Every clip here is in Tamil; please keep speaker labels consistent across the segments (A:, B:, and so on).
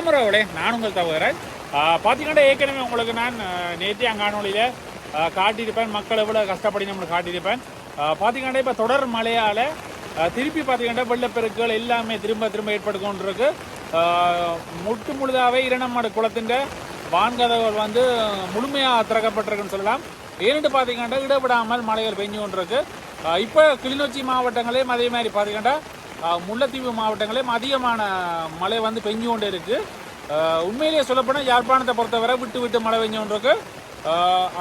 A: வணக்கம் உறவுகளே, நான் உங்கள் தவறான். பார்த்தீங்கன்னா ஏற்கனவே உங்களுக்கு நான் நேற்று காணொலியில் காட்டியிருப்பேன், மக்கள் எவ்வளோ கஷ்டப்படி நம்மளுக்கு காட்டியிருப்பேன். பார்த்தீங்கன்னா இப்போ தொடர் மழையால் திருப்பி பார்த்தீங்கன்னா வெள்ளப்பெருக்குகள் எல்லாமே திரும்ப ஏற்பட்டு கொண்டிருக்கு. முழுதாகவே இரண்டமாடு குளத்தின் வான்கதவுகள் வந்து முழுமையாக திறக்கப்பட்டிருக்குன்னு சொல்லலாம். ஏன்னு பார்த்தீங்கன்னா இடவிடாமல் மழைகள் பெஞ்சு கொண்டிருக்கு. இப்போ கிளிநொச்சி மாவட்டங்களையும் அதே மாதிரி பார்த்தீங்கன்னா முல்லைத்தீவு மாவட்டங்களையும் அதிகமான மழை வந்து பெஞ்சு கொண்டு இருக்குது. உண்மையிலேயே சொல்லப்போனால் யாழ்ப்பாணத்தை பொறுத்தவரை விட்டு மழை பெஞ்சு கொண்டு இருக்கு.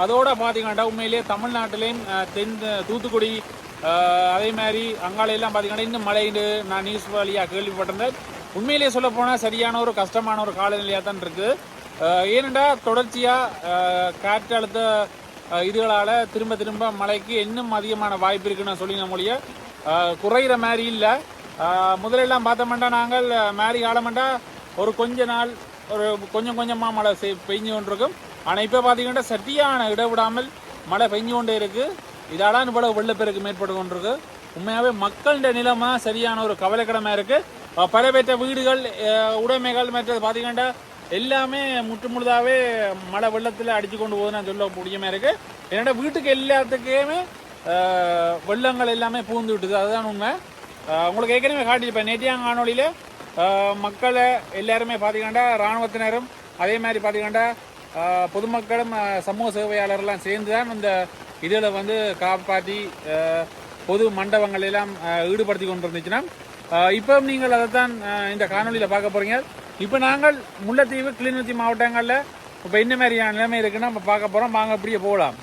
A: அதோட பார்த்தீங்கன்னா உண்மையிலேயே தமிழ்நாட்டிலையும் தூத்துக்குடி அதே மாதிரி அங்காலையெல்லாம் பார்த்தீங்கன்னா இன்னும் மழைன்னு நான் நியூஸ் வழியாக கேள்விப்பட்டிருந்தேன். உண்மையிலேயே சொல்லப்போனால் சரியான ஒரு கஷ்டமான ஒரு காலநிலையாக தான் இருக்குது. ஏனெண்டா தொடர்ச்சியாக காற்றழுத்த இதுகளால் திரும்ப மழைக்கு இன்னும் அதிகமான வாய்ப்பு இருக்குன்னு சொல்லி நம்மளுடைய குறைகிற மாதிரி இல்லை. முதலெல்லாம் பார்த்தோம்னா நாங்கள் மாரி காலமெண்டா ஒரு கொஞ்ச நாள் ஒரு கொஞ்சமாக மழை பெஞ்சு கொண்டிருக்கும். ஆனால் இப்போ பார்த்தீங்கன்னா சரியான இடவிடாமல் மழை பெஞ்சு கொண்டே இருக்குது. இதால் இவ்வளவு வெள்ளப்பெருக்கு ஏற்பட்டு கொண்டிருக்கு. உண்மையாகவே மக்களிட நிலைமை சரியான ஒரு கவலைக்கிடமாக இருக்குது. பல பேற்ற வீடுகள் உடைமைகள் மற்றது பார்த்தீங்கன்னா எல்லாமே முழுதாகவே மழை வெள்ளத்தில் அடித்து கொண்டு போகுதுன்னு சொல்ல முடியுமா இருக்குது. என்னடா வீட்டுக்கு எல்லாத்துக்குமே வெள்ளங்கள் எல்லாமே பூந்து விட்டுது, அதுதான் உண்மை. உங்களுக்கு ஏற்கனவே காட்டியிருப்பேன் நேற்றைய காணொலியில் மக்களை எல்லாருமே பார்த்தீங்கன்னா இராணுவத்தினரும் அதே மாதிரி பார்த்தீங்கன்னா பொதுமக்களும் சமூக சேவையாளர்லாம் சேர்ந்து தான் இந்த இதில் வந்து காப்பாற்றி பொது மண்டபங்கள் எல்லாம் ஈடுபடுத்தி கொண்டு இருந்துச்சுன்னா இப்போ நீங்கள் அதைத்தான் இந்த காணொலியில் பார்க்க போகிறீங்க. இப்போ நாங்கள் முல்லைத்தீவு கிளிநொச்சி மாவட்டங்களில் இப்போ என்ன மாதிரியான நிலைமை இருக்குன்னா நம்ம பார்க்க போகிறோம். வாங்க அப்படியே போகலாம்.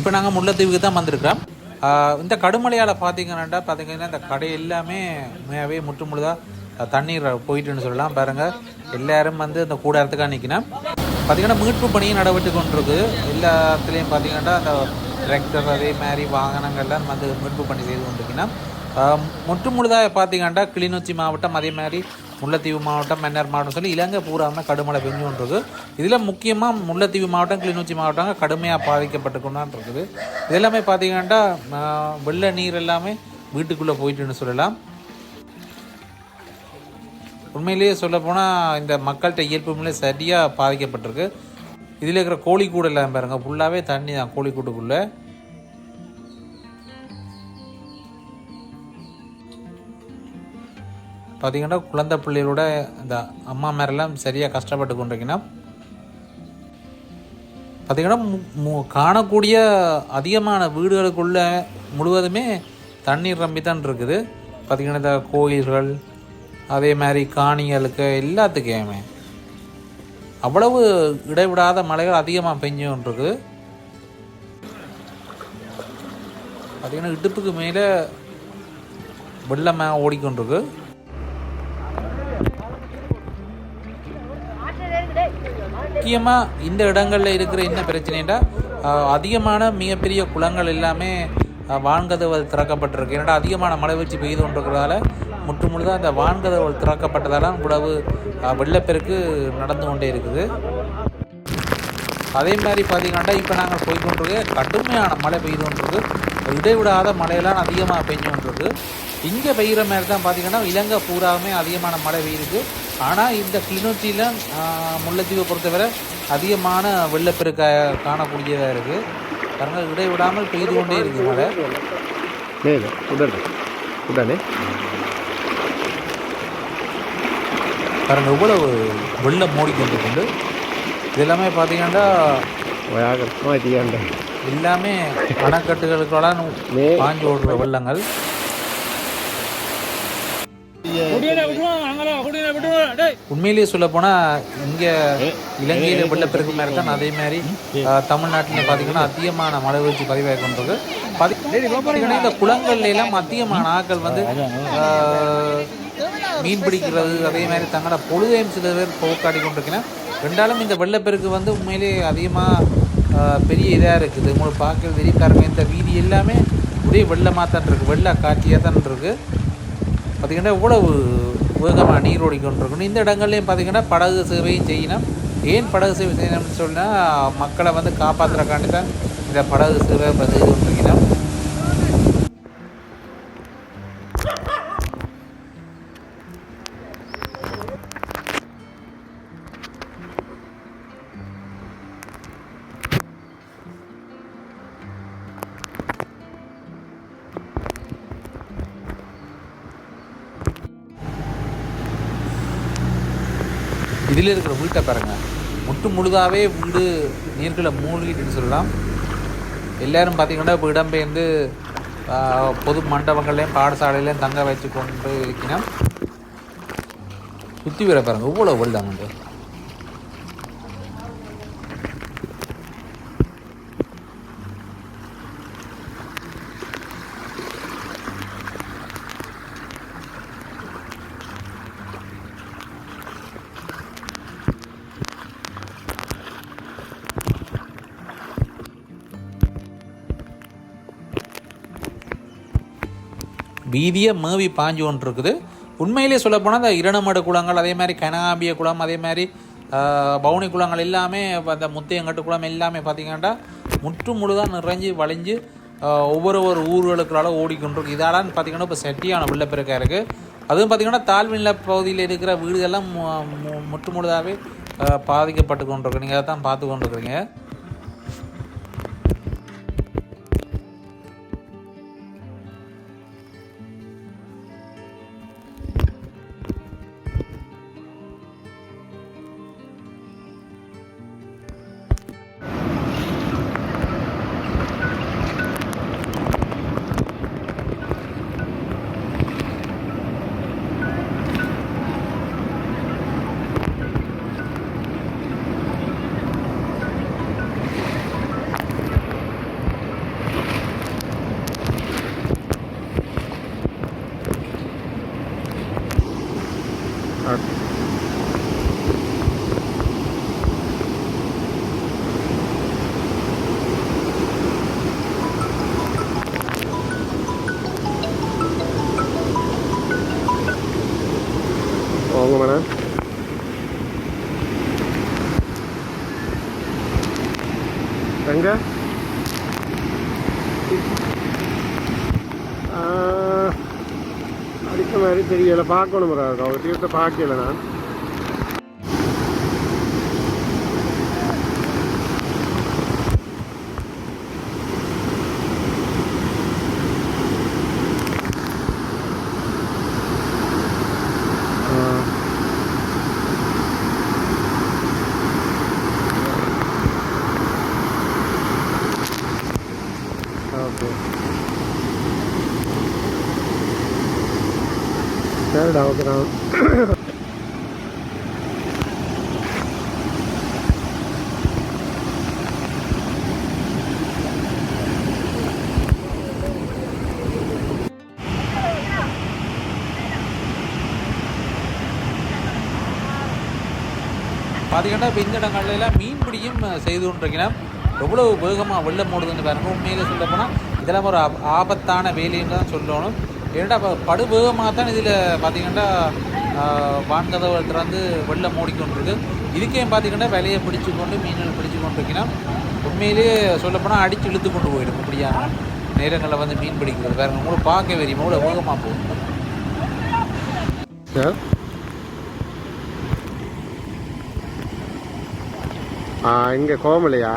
B: இப்போ நாங்கள் முல்லைத்தீவுக்கு தான் வந்திருக்கிறோம். இந்த கடுமழையால் பார்த்தீங்கன்னா இந்த கடை எல்லாமே உண்மையாகவே முழுதாக தண்ணீர் போயிட்டுன்னு சொல்லலாம். பாருங்கள், எல்லாரும் வந்து இந்த கூடாரத்துக்காக நிற்கணும். பார்த்திங்கன்னா மீட்பு பணியும் நடைபெற்று கொண்டிருக்கு. எல்லா இடத்துலையும் பார்த்திங்கன்னா அந்த டிராக்டர் அதே மாதிரி வாகனங்கள்லாம் வந்து மீட்பு பணி செய்து கொண்டிருக்கணும். முழுதாக பார்த்திங்கன்னா கிளிநொச்சி மாவட்டம் அதே மாதிரி முல்லைத்தீவு மாவட்டம் மன்னர் மாவட்டம் சொல்லி இலங்கை பூராமல் கடுமழை பெஞ்சு கொண்டிருக்கு. இதில் முக்கியமாக முல்லைத்தீவு மாவட்டம் கிளிநொச்சி மாவட்டம் கடுமையாக பாதிக்கப்பட்டு கொண்டான் இருக்குது. இதெல்லாமே பார்த்திங்கன்னா வெள்ள நீர் எல்லாமே வீட்டுக்குள்ளே போயிட்டுன்னு சொல்லலாம். உண்மையிலேயே சொல்லப்போனால் இந்த மக்கள்கிட்ட இயல்பு முறை சரியாக பாதிக்கப்பட்டிருக்கு. இதில் இருக்கிற கோழிக்கூடு எல்லாம் பாருங்கள், ஃபுல்லாகவே தண்ணி தான் கோழிக்கூட்டுக்குள்ளே. பார்த்திங்கன்னா குழந்தை பிள்ளைகளோட இந்த அம்மா மேரெல்லாம் சரியாக கஷ்டப்பட்டு கொண்டிருக்கணும். பார்த்திங்கன்னா காணக்கூடிய அதிகமான வீடுகளுக்குள்ள முழுவதுமே தண்ணீர் ரம்பித்தான் இருக்குது. பார்த்திங்கன்னா இந்த கோயில்கள் அதே மாதிரி காணிகளுக்கு எல்லாத்துக்குமே அவ்வளவு இடைவிடாத மழைகள் அதிகமாக பெஞ்சு கொண்டிருக்குது. பார்த்திங்கன்னா இடுப்புக்கு மேலே வெள்ளமாக ஓடிக்கொண்டிருக்கு. முக்கியமாக இந்த இடங்களில் இருக்கிற என்ன பிரச்சனைன்னா அதிகமான மிகப்பெரிய குளங்கள் எல்லாமே வான்கதவுகள் திறக்கப்பட்டிருக்கு. ஏன்னா அதிகமான மழை வீழ்ச்சி பெய்து கொண்டிருக்கிறதால முழுதாக அந்த வான்கதவுகள் திறக்கப்பட்டதால இவ்வளவு வெள்ளப்பெருக்கு நடந்து கொண்டே இருக்குது. அதே மாதிரி பார்த்திங்கன்னா இப்போ நாங்கள் போய்கொண்டிருக்கு கடுமையான மழை பெய்து கொண்டிருக்கு. இடைவிடாத மழையெல்லாம் அதிகமாக பெஞ்சு கொண்டிருக்கு. இங்கே பெய்கிற மாதிரி தான் பார்த்திங்கன்னா இலங்கை பூராவுமே அதிகமான மழை பெய்யுது. ஆனால் இந்த கிளிநொச்சியில் முல்லைத்தீவை பொறுத்தவரை அதிகமான வெள்ளப்பெருக்க காணக்கூடியதாக இருக்குது. பாருங்கள், இடைவிடாமல் பெய்து கொண்டே இருக்குது மழை. பாருங்கள் இவ்வளவு வெள்ளம் மூடிக்கொண்டு இதெல்லாமே பார்த்தீங்கன்னா எல்லாமே அணைக்கட்டுகளுக்கெல்லாம் பாஞ்சு ஓடுற வெள்ளங்கள். உண்மையிலேயே சொல்ல போனால் இங்கே இலங்கையில் வெள்ளப்பெருக்கு மாதிரி தான் அதே மாதிரி தமிழ்நாட்டில் பார்த்தீங்கன்னா அதிகமான மழை வீழ்ச்சி பதிவாகி கொண்டிருக்கு. பார்த்தீங்கன்னா இந்த குளங்கள்ல எல்லாம் அதிகமான ஆட்கள் வந்து மீன் பிடிக்கிறது அதே மாதிரி தங்களோட பொழுதையும் சில பேர் போக்காடி கொண்டிருக்கிறேன். ரெண்டாலும் இந்த வெள்ளப்பெருக்கு வந்து உண்மையிலே அதிகமாக பெரிய இதாக இருக்குது. உங்களுக்கு பார்க்க தெரியும் பாருங்க, இந்த வீதி எல்லாமே ஒரே வெள்ளமாக தான் இருக்குது, வெள்ள காட்சியாக தான் இருக்குது. பார்த்திங்கன்னா இவ்வளவு வேகமாக நீர் ஓடிக்கொண்டிருக்கணும். இந்த இடங்கள்லையும் பார்த்திங்கன்னா படகு சேவையும் செய்யணும். ஏன் படகு சேவை செய்யணும்னு சொன்னால் மக்களை வந்து காப்பாற்றுறக்காண்டி தான் இந்த படகு சேவை செய்து கொண்டிருக்கணும். இதில் இருக்கிற வீட்டை பாருங்க, முட்டு முழுதாகவே வீடு நீர்களை மூழ்கிட்டுன்னு சொல்லலாம். எல்லோரும் பார்த்திங்கன்னா இப்போ இடம்பெயர்ந்து பொது மண்டபங்கள்லேயும் பாடசாலையிலையும் தங்க வச்சு கொண்டு இருக்கணும். சுற்றி வர பாருங்க இவ்வளோ வெள்ளம் உண்டு. வீதியை மேவி பாஞ்சு கொண்டு இருக்குது. உண்மையிலே சொல்லப்போனால் அந்த இரணமடு குளங்கள், அதே மாதிரி கனகாம்பிய குளம், அதே மாதிரி பவுனி குளங்கள் எல்லாமே, அந்த முத்தையங்கட்டு குளம் எல்லாமே பார்த்திங்கன்னா முற்று முழுதாக நிறைஞ்சு வளைஞ்சு ஒவ்வொரு ஊர்களுக்களால் ஓடிக்கொண்டிருக்கு. இதாலான்னு பார்த்திங்கன்னா இப்போ செட்டியான வெள்ளப்பெருக்காக இருக்குது. அதுவும் பார்த்திங்கன்னா தாழ்நில பகுதியில் இருக்கிற வீடுகள்லாம் முற்று முழுதாகவே பாதிக்கப்பட்டு கொண்டிருக்கு. நீங்கள் அதை தான் பார்த்து கொண்டிருக்கிறீங்க.
C: வாங்க மேடம். எங்க அடித்த மாதிரி தெரியல, பார்க்கணும் மேடம். அவங்க தீர்த்த பார்க்கல நான். Thavakaran.
B: பார்த்திங்கன்னா இப்போ இந்த இடங்கள்லாம் மீன்பிடியும் செய்து கொண்டிருக்கிறோம். எவ்வளோ வேகமாக வெள்ளம் ஓடுதுன்னு பாருங்க. உண்மையிலே சொல்ல போனால் இதெல்லாம் ஒரு ஆபத்தான வேலைன்னு தான் சொல்லணும். ஏன்னா இப்போ படுவேகமாக தான் இதில் பார்த்திங்கன்னா வான்கதவை திறந்து வெள்ளம் ஓடிக்கொண்டிருக்கு. இதுக்கே பார்த்திங்கன்னா விலையை பிடிச்சி கொண்டு மீன்கள் பிடிச்சி கொண்டிருக்கிறோம். உண்மையிலேயே சொல்லப்போனால் அடித்து இழுத்து கொண்டு போயிடும் இப்படியான நேரங்களில் வந்து மீன் பிடிக்கிறது. பாருங்க, உங்களுக்கு பார்க்க வெறியுமா எவ்வளோ வேகமாக போகும்.
C: இங்கே கோமலையா?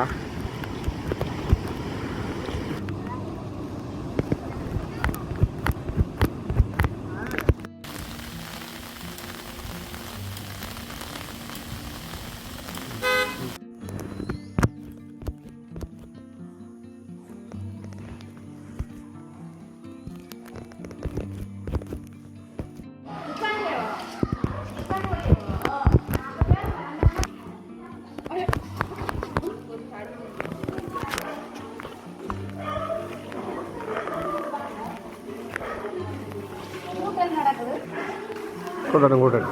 C: கூட்டம்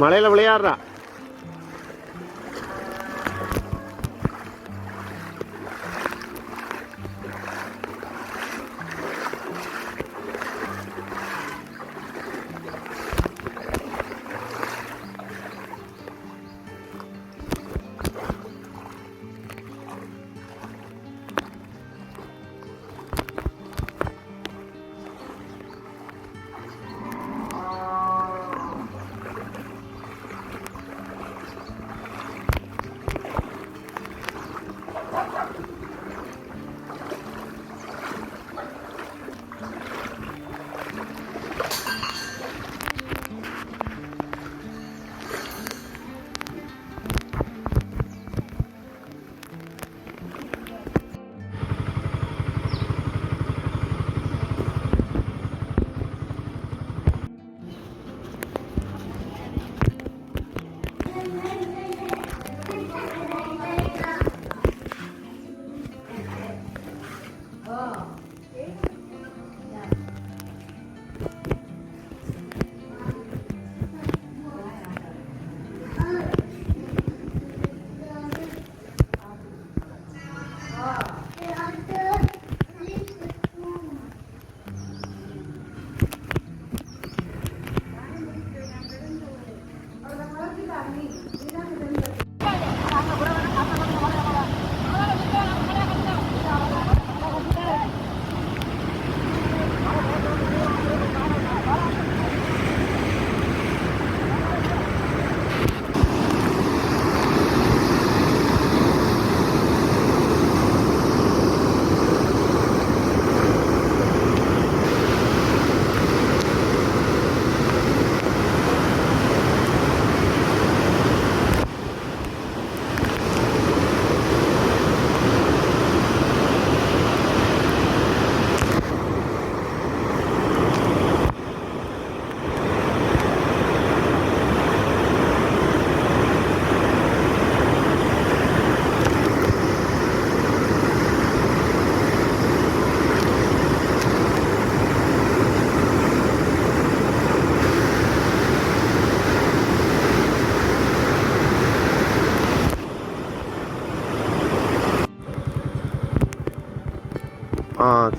C: மழையில் விளையாடுறா.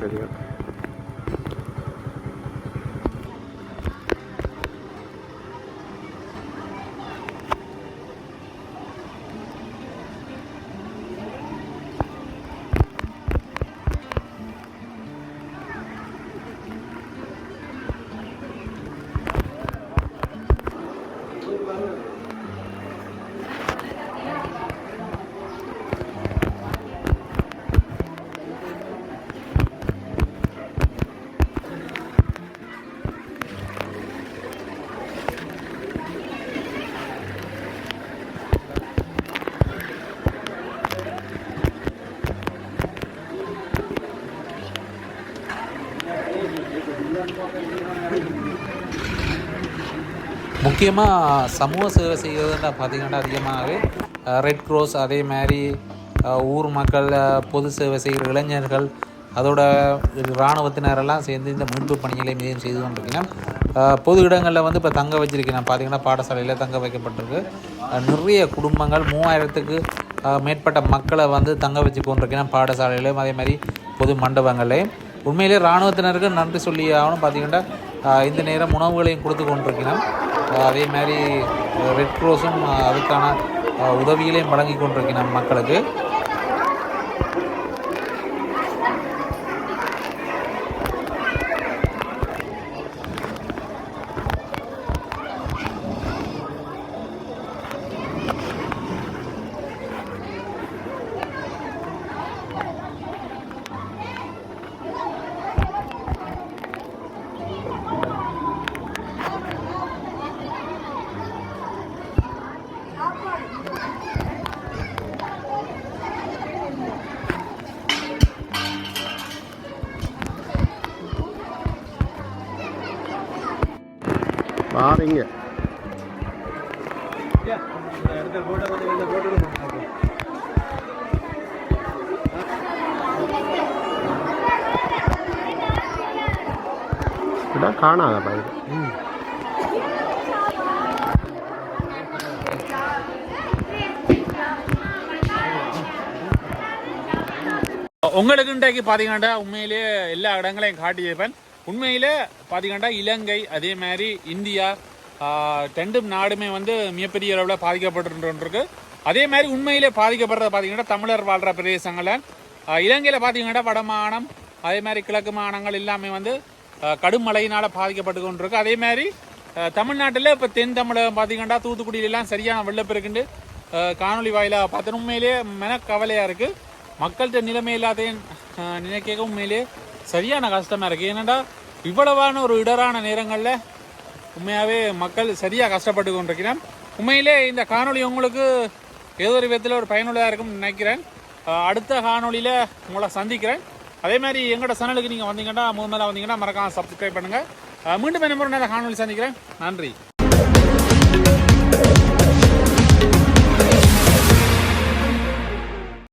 C: சரியா.
B: முக்கியமாக சமூக சேவை செய்கிறதுன்னா பார்த்திங்கன்னா அதிகமாகவே ரெட் க்ராஸ், அதே மாதிரி ஊர் மக்கள், பொது சேவை செய்கிற இளைஞர்கள், அதோட இராணுவத்தினரெல்லாம் சேர்ந்து இந்த மீட்பு பணிகளை மிகவும் செய்து கொண்டிருக்கணும். பொது இடங்களில் வந்து இப்போ தங்க வச்சிருக்கேன் பார்த்திங்கன்னா பாடசாலையில் தங்க வைக்கப்பட்டிருக்கு. நிறைய குடும்பங்கள் 3000க்கு மேற்பட்ட மக்களை வந்து தங்க வச்சு கொண்டிருக்கேன் பாடசாலையிலையும் அதே மாதிரி பொது மண்டபங்களையும். உண்மையிலே இராணுவத்தினருக்கு நன்றி சொல்லி ஆகணும். பார்த்திங்கன்னா இந்த நேரம் உணவுகளையும் கொடுத்து கொண்டிருக்கணும். அதே மாதிரி ரெட் க்ராஸும் அதுக்கான உதவிகளையும் வழங்கி கொண்டிருக்கணும் மக்களுக்கு.
C: பாருங்க காணாத பயிர்.
A: உங்களுக்கு இன்றைக்கு பார்த்தீங்கன்னா உண்மையிலே எல்லா இடங்களையும் காட்டியிருப்பேன். உண்மையிலே பார்த்தீங்கன்னா இலங்கை அதே மாதிரி இந்தியா ரெண்டும் நாடுமே வந்து மிகப்பெரிய அளவில் பாதிக்கப்பட்டு. அதே மாதிரி உண்மையிலே பாதிக்கப்படுறது பார்த்தீங்கன்னா தமிழர் வாழ்கிற பிரதேசங்கள். இலங்கையில் பார்த்தீங்கன்னா வடமாகாணம் அதே மாதிரி கிழக்கு மாகாணங்கள் எல்லாமே வந்து கடும் மழையினால் பாதிக்கப்பட்டு கொண்டிருக்கு. அதே மாதிரி தமிழ்நாட்டில் இப்போ தென் தமிழகம் பார்த்தீங்கன்னா தூத்துக்குடியிலெல்லாம் சரியான வெள்ளப்பெருக்குண்டு காணொலி வாயிலாக பார்த்தோம். உண்மையிலே கவலையாக இருக்குது. மக்கள்கிட்ட நிலைமை எல்லாத்தையும் நினைக்க உண்மையிலே சரியான கஷ்டமாக இருக்குது. ஏன்னாடா இவ்வளவான ஒரு இடரான நேரங்களில் உண்மையாகவே மக்கள் சரியாக கஷ்டப்பட்டு கொண்டிருக்கிறேன். உண்மையிலே இந்த காணொலி உங்களுக்கு ஏதோ ஒரு விதத்தில் ஒரு பயனுள்ளதாக இருக்கும்னு நினைக்கிறேன். அடுத்த காணொலியில் உங்களை சந்திக்கிறேன். அதே மாதிரி எங்களோட சேனலுக்கு நீங்கள் வந்தீங்கன்னா முதல்ல வந்தீங்கன்னா மறக்காம சப்ஸ்கிரைப் பண்ணுங்கள். மீண்டும் என்ன முறை காணொலி சந்திக்கிறேன். நன்றி.